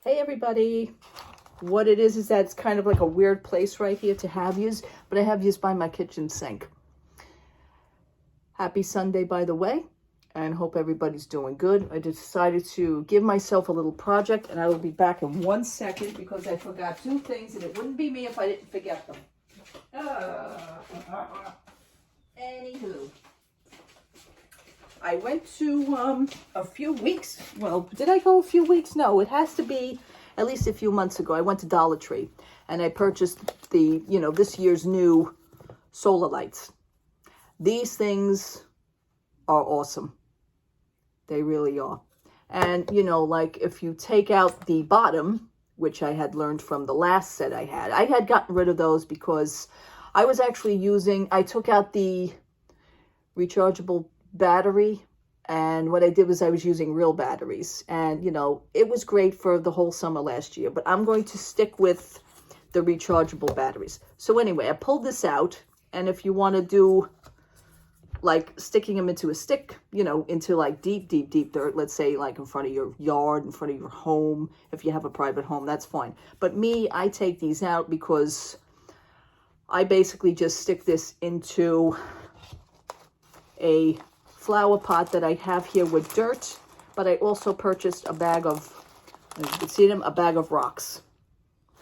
Hey everybody. What it is that it's kind of like a weird place right here to have yous, but I have yous by my kitchen sink. Happy Sunday, by the way, and hope everybody's doing good. I decided to give myself a little project, and I will be back in 1 second because I forgot 2 things, and it wouldn't be me if I didn't forget them. Anywho, I went to a few weeks. Well, did I go a few weeks? No, it has to be at least a few months ago. I went to Dollar Tree and I purchased the, this year's new solar lights. These things are awesome. They really are. And, like if you take out the bottom, which I had learned from the last set I had gotten rid of those because I was actually I took out the rechargeable battery, and what I did was I was using real batteries, and it was great for the whole summer last year, but I'm going to stick with the rechargeable batteries. So anyway, I pulled this out, and if you want to do like sticking them into a stick, into like deep dirt, let's say like in front of your yard, in front of your home, if you have a private home, that's fine. But I take these out because I basically just stick this into a flower pot that I have here with dirt, but I also purchased a bag of, as you can see them, a bag of rocks.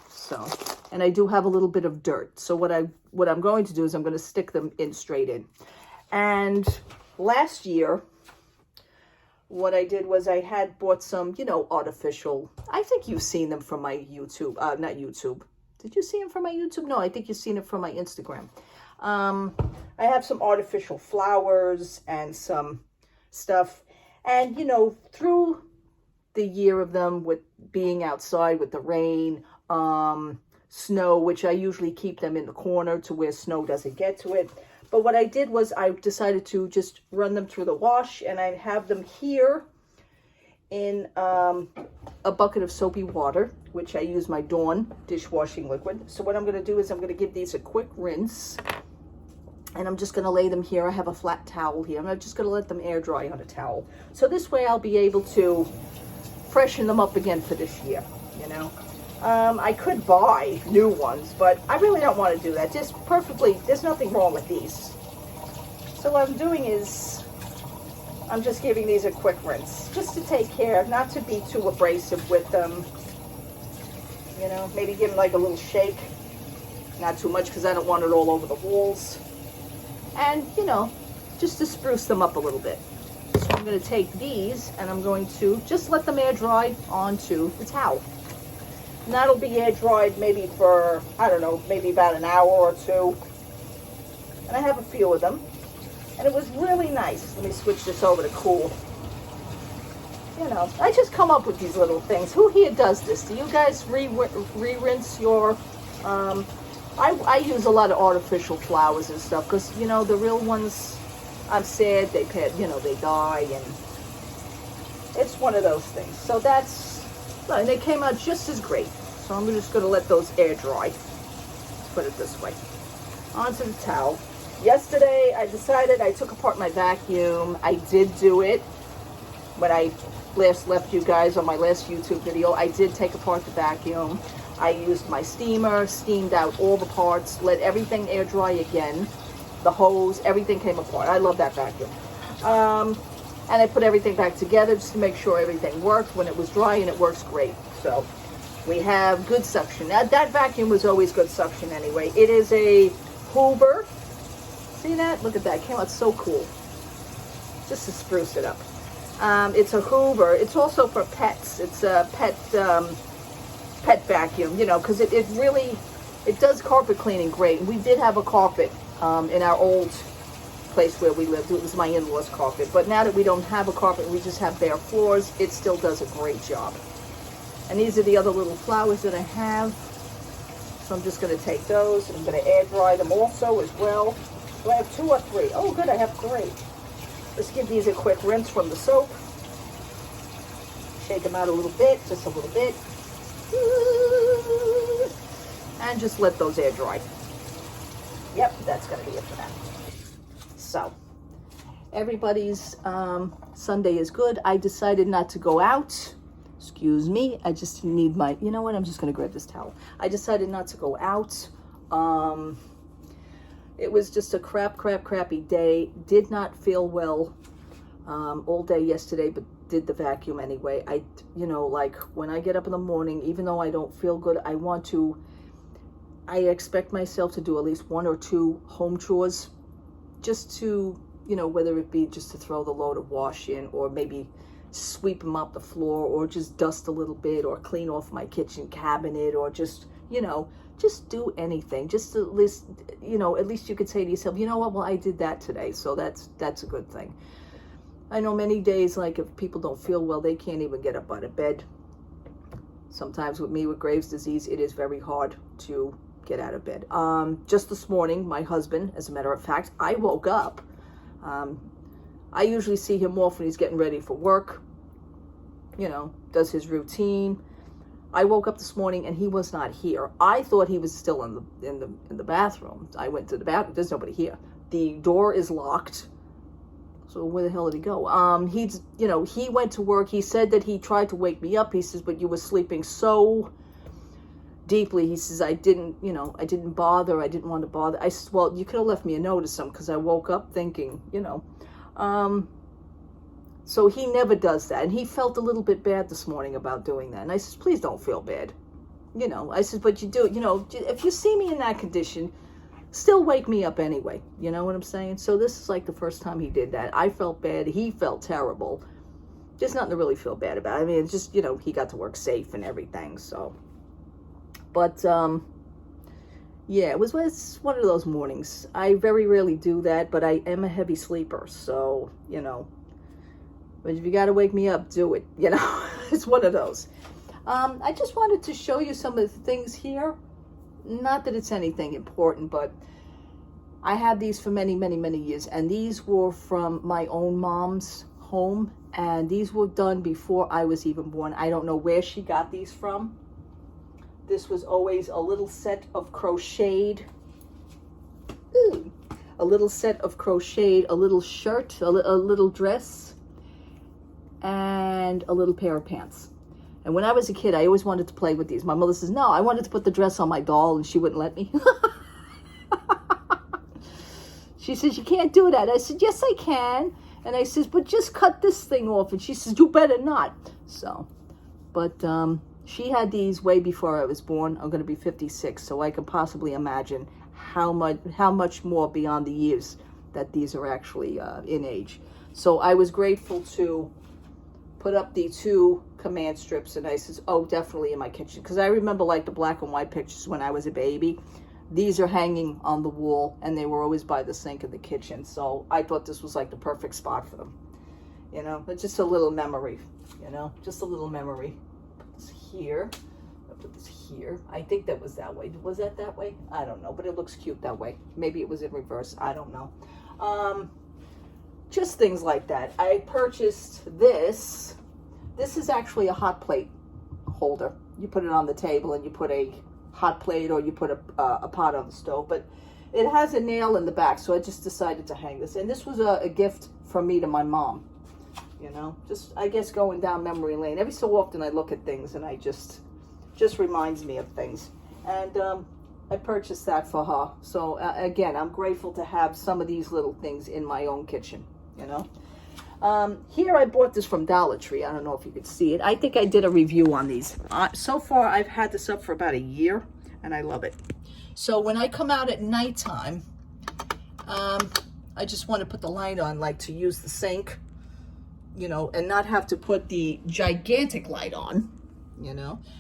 So, and I do have a little bit of dirt. So what I'm going to do is I'm going to stick them in straight in. And last year, what I did was I had bought some, artificial, I think you've seen them from my YouTube, not YouTube. Did you see them from my YouTube? No, I think you've seen it from my Instagram. I have some artificial flowers and some stuff. And, through the year of them with being outside with the rain, snow, which I usually keep them in the corner to where snow doesn't get to it. But what I did was I decided to just run them through the wash, and I have them here in a bucket of soapy water, which I use my Dawn dishwashing liquid. So what I'm going to do is I'm going to give these a quick rinse. And I'm just going to lay them here. I have a flat towel here. I'm just going to let them air dry on a towel. So this way I'll be able to freshen them up again for this year, I could buy new ones, but I really don't want to do that. There's nothing wrong with these. So what I'm doing is I'm just giving these a quick rinse, just to take care, not to be too abrasive with them. Maybe give them like a little shake. Not too much because I don't want it all over the walls. And, just to spruce them up a little bit. So I'm going to take these and I'm going to just let them air dry onto the towel. And that'll be air dried maybe for, I don't know, maybe about an hour or 2. And I have a few of them. And it was really nice. Let me switch this over to cool. I just come up with these little things. Who here does this? Do you guys re-rinse your... I use a lot of artificial flowers and stuff because, the real ones, I'm sad they die, and it's one of those things. So and they came out just as great. So I'm just going to let those air dry. Put it this way. Onto the towel. Yesterday, I decided I took apart my vacuum. I did do it when I last left you guys on my last YouTube video. I did take apart the vacuum. I used my steamer, steamed out all the parts, let everything air dry again. The hose, everything came apart. I love that vacuum. And I put everything back together just to make sure everything worked when it was dry, and it works great. So we have good suction. Now, that vacuum was always good suction anyway. It is a Hoover. See that? Look at that. It came out so cool. Just to spruce it up. It's a Hoover. It's also for pets. It's a pet vacuum, because it does carpet cleaning great. And we did have a carpet in our old place where we lived. It was my in-laws' carpet. But now that we don't have a carpet, we just have bare floors, it still does a great job. And these are the other little flowers that I have. So I'm just going to take those, and I'm going to air dry them also as well. Do I have 2 or 3? Oh, good, I have 3. Let's give these a quick rinse from the soap. Shake them out a little bit, just a little bit. And just let those air dry. Yep, that's going to be it for that. So, everybody's Sunday is good. I decided not to go out, Excuse me, I just need my, you know what, I'm just going to grab this towel. I decided not to go out. It was just a crappy day. Did not feel well all day yesterday, but did the vacuum anyway. Like when I get up in the morning, even though I don't feel good, I expect myself to do at least 1 or 2 home chores, just to, whether it be just to throw the load of wash in, or maybe sweep them up the floor, or just dust a little bit, or clean off my kitchen cabinet, or just do anything. Just at least you could say to yourself, you know what, well, I did that today, so that's a good thing. I know many days, like if people don't feel well, they can't even get up out of bed. Sometimes with me with Graves' disease, it is very hard to get out of bed. Just this morning, my husband, as a matter of fact, I woke up. I usually see him off when he's getting ready for work, does his routine. I woke up this morning and he was not here. I thought he was still in the bathroom. I went to the bathroom. There's nobody here. The door is locked. So where the hell did he go? He went to work. He said that he tried to wake me up. He says, but you were sleeping so deeply. He says, I didn't bother. I didn't want to bother. I said, well, you could have left me a note or something, because I woke up thinking, so he never does that. And he felt a little bit bad this morning about doing that. And I says, please don't feel bad. I says, but you do, if you see me in that condition, still wake me up anyway. You know what I'm saying? So this is like the first time he did that. I felt bad. He felt terrible. There's nothing to really feel bad about. I mean, it's just, he got to work safe and everything. So, but, yeah, it's one of those mornings. I very rarely do that, but I am a heavy sleeper. So, but if you got to wake me up, do it. It's one of those. I just wanted to show you some of the things here. Not that it's anything important, but I had these for many, many, many years. And these were from my own mom's home. And these were done before I was even born. I don't know where she got these from. This was always a little set of crocheted. A little set of crocheted, a little shirt, a little dress, and a little pair of pants. And when I was a kid, I always wanted to play with these. My mother says, no, I wanted to put the dress on my doll, and she wouldn't let me. She says, you can't do that. I said, yes, I can. And I says, but just cut this thing off. And she says, you better not. So, but she had these way before I was born. I'm going to be 56, so I can possibly imagine how much more beyond the years that these are actually in age. So I was grateful to put up the 2 command strips, and I says, oh, definitely in my kitchen, because I remember like the black and white pictures when I was a baby. These are hanging on the wall, and they were always by the sink in the kitchen. So I thought this was like the perfect spot for them. It's just a little memory. Just a little memory. Put this here. I'll put this here. I think that was that way. Was that that way? I don't know, but it looks cute that way. Maybe it was in reverse. I don't know. Just things like that. I purchased this. This is actually a hot plate holder. You put it on the table and you put a hot plate, or you put a pot on the stove. But it has a nail in the back, so I just decided to hang this. And this was a gift from me to my mom. Just, I guess, going down memory lane. Every so often I look at things and I just reminds me of things. And I purchased that for her. So again, I'm grateful to have some of these little things in my own kitchen. Here I bought this from Dollar Tree. I don't know if you could see it. I think I did a review on these. So far, I've had this up for about a year, and I love it. So when I come out at nighttime, I just want to put the light on, like to use the sink, and not have to put the gigantic light on,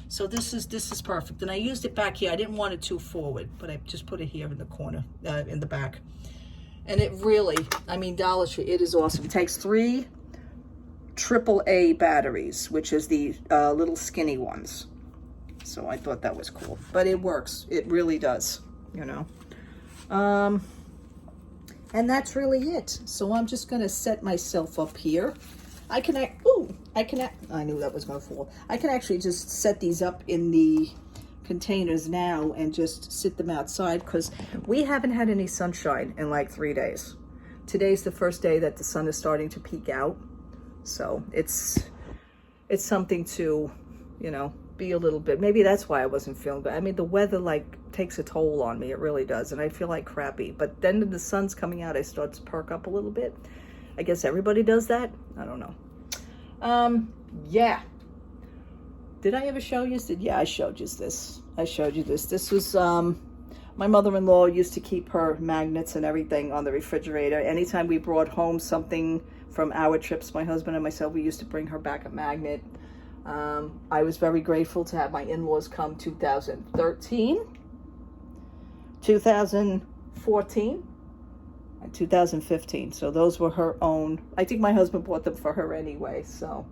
So this is perfect. And I used it back here. I didn't want it too forward, but I just put it here in the corner, in the back. And it really, Dollar Tree, it is awesome. It takes 3 AAA batteries, which is the little skinny ones. So I thought that was cool. But it works. It really does, And that's really it. So I'm just going to set myself up here. I knew that was going to fall. I can actually just set these up in the containers now and just sit them outside, because we haven't had any sunshine in like 3 days. Today's the first day that the sun is starting to peek out, so it's it's something to, you know, be a little bit, maybe that's why I wasn't feeling good. I mean, the weather like takes a toll on me. It really does. And I feel like crappy. But then when the sun's coming out, I start to perk up a little bit. I guess everybody does that. I don't know. Yeah. Did I ever show you? Yeah, I showed you this. This was, my mother-in-law used to keep her magnets and everything on the refrigerator. Anytime we brought home something from our trips, my husband and myself, we used to bring her back a magnet. I was very grateful to have my in-laws come 2013, 2014, and 2015. So those were her own. I think my husband bought them for her anyway. So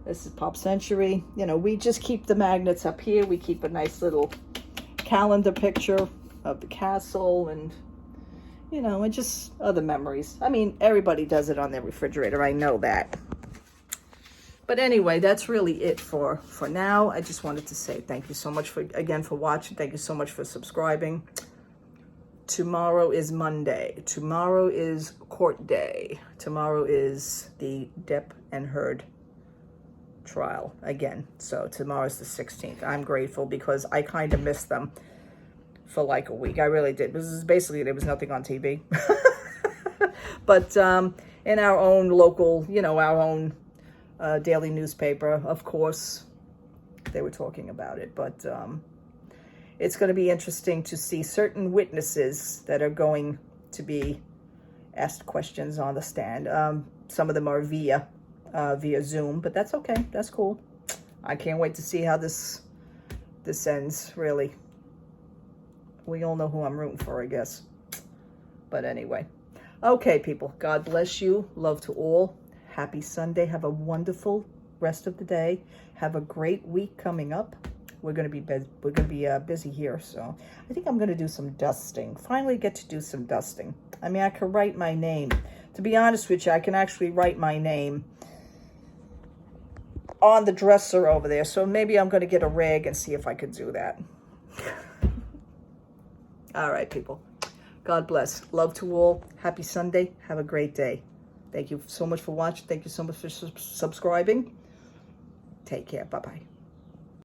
this is Pop Century. You know, we just keep the magnets up here. We keep a nice little calendar picture of the castle and, you know, and just other memories. I mean, everybody does it on their refrigerator. I know that. But anyway, that's really it for now. I just wanted to say thank you so much again for watching. Thank you so much for subscribing. Tomorrow is Monday. Tomorrow is court day. Tomorrow is the Depp and Heard trial again. So tomorrow's the 16th. I'm grateful because I kind of missed them for like a week. I really did. This is basically, there was nothing on TV. But in our own local, you know, our own daily newspaper, of course, they were talking about it. But it's going to be interesting to see certain witnesses that are going to be asked questions on the stand. Some of them are via Zoom, but that's okay. That's cool. I can't wait to see how this ends, really. We all know who I'm rooting for, I guess. But anyway. Okay, people. God bless you. Love to all. Happy Sunday. Have a wonderful rest of the day. Have a great week coming up. We're going to be busy here, so I think I'm going to do some dusting. Finally get to do some dusting. I mean, I could write my name. To be honest with you, I can actually write my name on the dresser over there. So maybe I'm going to get a rag and see if I could do that. All right, people. God bless. Love to all. Happy Sunday. Have a great day. Thank you so much for watching. Thank you so much for subscribing. Take care. Bye-bye.